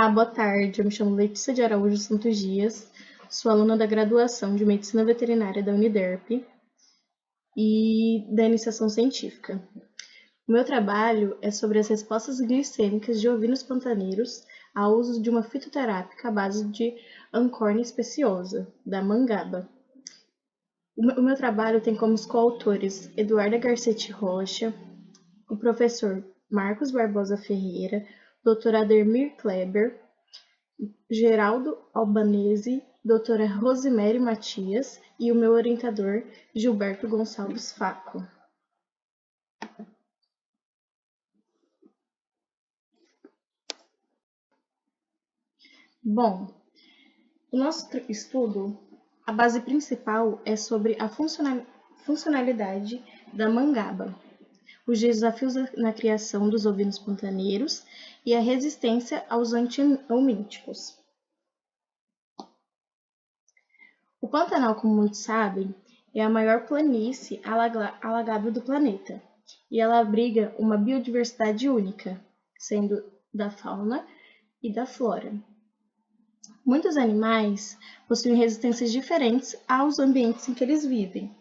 Olá, boa tarde. Eu me chamo Letícia de Araújo Santos Dias, sou aluna da graduação de Medicina Veterinária da Uniderp e da iniciação científica. O meu trabalho é sobre as respostas glicêmicas de ovinos pantaneiros ao uso de uma fitoterápica à base de Ancornia speciosa, da mangaba. O meu trabalho tem como coautores Eduarda Garcetti Rocha, o professor Marcos Barbosa Ferreira, Dr. Ademir Kleber, Geraldo Albanese, doutora Rosemary Matias e o meu orientador Gilberto Gonçalves Faco. Bom, o nosso estudo, a base principal é sobre a funcionalidade da mangaba, os desafios na criação dos ovinos pantaneiros e a resistência aos antihelmínticos. O Pantanal, como muitos sabem, é a maior planície alagada do planeta, e ela abriga uma biodiversidade única, sendo da fauna e da flora. Muitos animais possuem resistências diferentes aos ambientes em que eles vivem.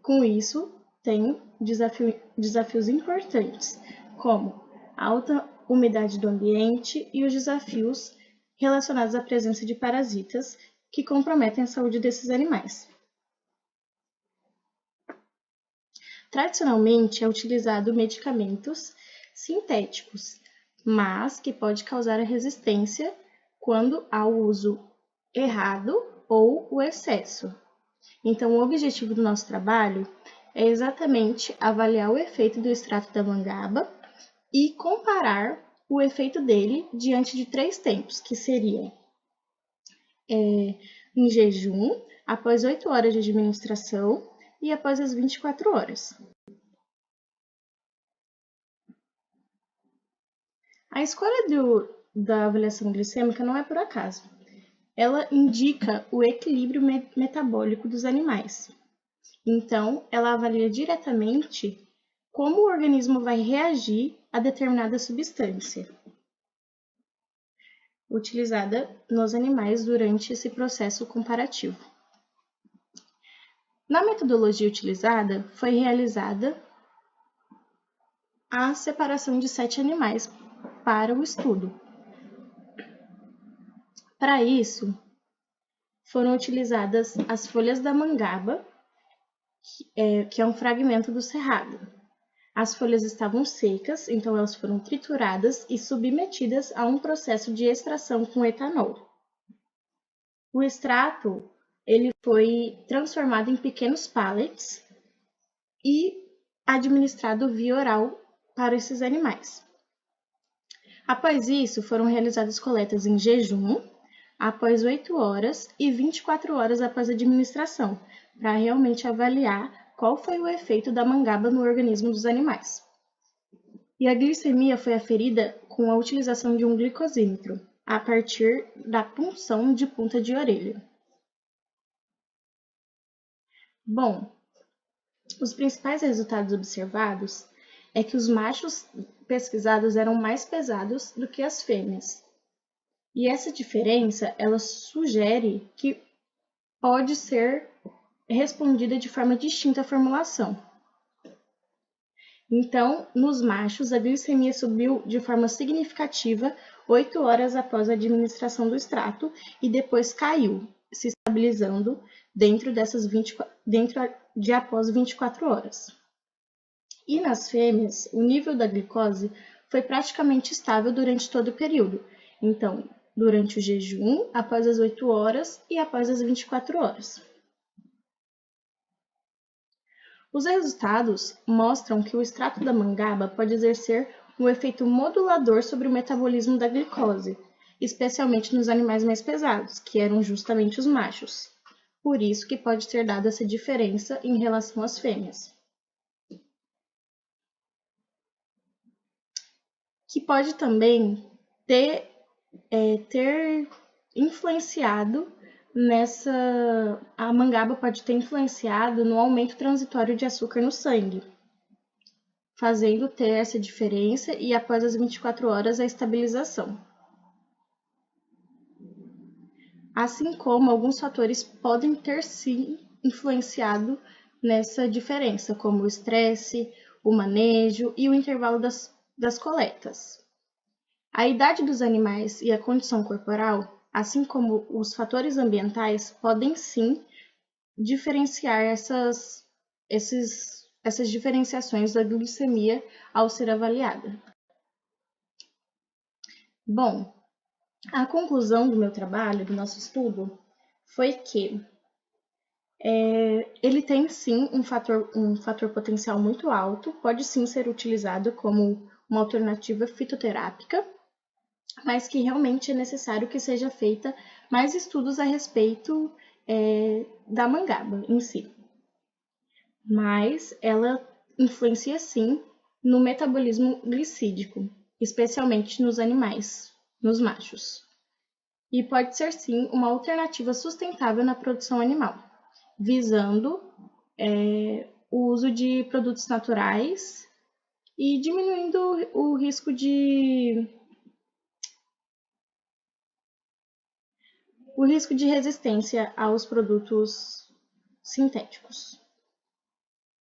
Com isso, tem desafios importantes, como a alta umidade do ambiente e os desafios relacionados à presença de parasitas que comprometem a saúde desses animais. Tradicionalmente, é utilizado medicamentos sintéticos, mas que pode causar a resistência quando há o uso errado ou o excesso. Então, o objetivo do nosso trabalho é exatamente avaliar o efeito do extrato da mangaba e comparar o efeito dele diante de 3 tempos, que seriam em jejum, após 8 horas de administração e após as 24 horas. A escolha da avaliação glicêmica não é por acaso. Ela indica o equilíbrio metabólico dos animais. Então, ela avalia diretamente como o organismo vai reagir a determinada substância utilizada nos animais durante esse processo comparativo. Na metodologia utilizada, foi realizada a separação de 7 animais para o estudo. Para isso, foram utilizadas as folhas da mangaba, que é um fragmento do cerrado. As folhas estavam secas, então elas foram trituradas e submetidas a um processo de extração com etanol. O extrato ele foi transformado em pequenos pellets e administrado via oral para esses animais. Após isso, foram realizadas coletas em jejum, após 8 horas e 24 horas após a administração, para realmente avaliar qual foi o efeito da mangaba no organismo dos animais. E a glicemia foi aferida com a utilização de um glicosímetro, a partir da punção de ponta de orelha. Bom, os principais resultados observados é que os machos pesquisados eram mais pesados do que as fêmeas. E essa diferença, ela sugere que pode ser respondida de forma distinta à formulação. Então, nos machos, a glicemia subiu de forma significativa 8 horas após a administração do extrato e depois caiu, se estabilizando dentro de após 24 horas. E nas fêmeas, o nível da glicose foi praticamente estável durante todo o período. Então, durante o jejum, após as 8 horas e após as 24 horas. Os resultados mostram que o extrato da mangaba pode exercer um efeito modulador sobre o metabolismo da glicose, especialmente nos animais mais pesados, que eram justamente os machos. Por isso que pode ter dado essa diferença em relação às fêmeas. Que pode também ter influenciado a mangaba pode ter influenciado no aumento transitório de açúcar no sangue. fazendo ter essa diferença e após as 24 horas a estabilização. Assim como alguns fatores podem ter sim influenciado nessa diferença, como o estresse, o manejo e o intervalo das coletas. A idade dos animais e a condição corporal, assim como os fatores ambientais, podem sim diferenciar essas diferenciações da glicemia ao ser avaliada. Bom, a conclusão do meu trabalho, do nosso estudo, foi que ele tem sim um fator potencial muito alto, pode sim ser utilizado como uma alternativa fitoterápica, mas que realmente é necessário que seja feita mais estudos a respeito da mangaba em si. Mas ela influencia sim no metabolismo glicídico, especialmente nos animais, nos machos. E pode ser sim uma alternativa sustentável na produção animal, visando o uso de produtos naturais e diminuindo o risco de resistência aos produtos sintéticos.